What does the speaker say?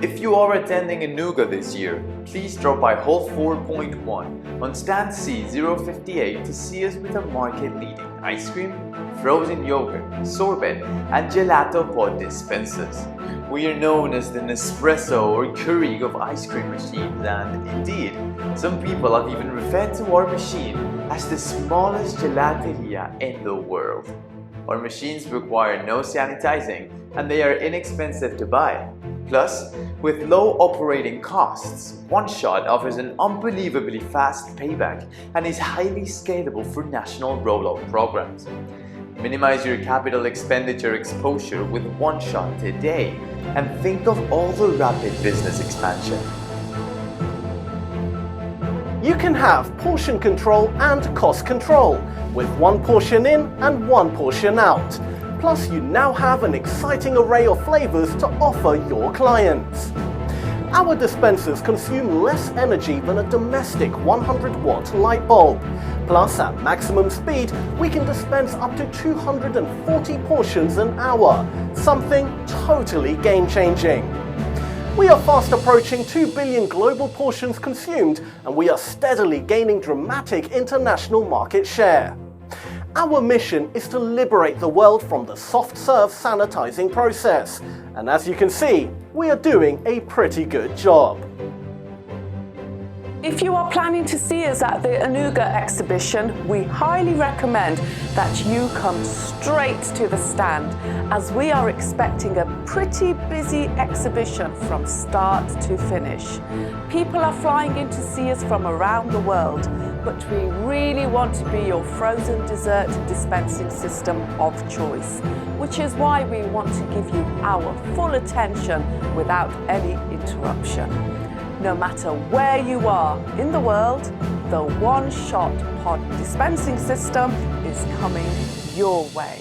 If you are attending ANUGA this year, please drop by Hall 4.1 on Stand C058 to see us with our market-leading ice cream, frozen yogurt, sorbet, and gelato pod dispensers. We are known as the Nespresso or Keurig of ice cream machines, and indeed, some people have even referred to our machine as the smallest gelateria in the world. Our machines require no sanitizing and they are inexpensive to buy. Plus, with low operating costs, One Shot offers an unbelievably fast payback and is highly scalable for national rollout programs. Minimize your capital expenditure exposure with One Shot today and think of all the rapid business expansion. You can have portion control and cost control with one portion in and one portion out. Plus, you now have an exciting array of flavors to offer your clients. Our dispensers consume less energy than a domestic 100-watt light bulb. Plus, at maximum speed, we can dispense up to 240 portions an hour, something totally game-changing. We are fast approaching 2 billion global portions consumed, and we are steadily gaining dramatic international market share. Our mission is to liberate the world from the soft-serve sanitizing process, and as you can see, we are doing a pretty good job. If you are planning to see us at the ANUGA exhibition, we highly recommend that you come straight to the stand, as we are expecting a pretty busy exhibition from start to finish. People are flying in to see us from around the world, but we really want to be your frozen dessert dispensing system of choice, which is why we want to give you our full attention without any interruption. No matter where you are in the world, the One Shot pod dispensing system is coming your way.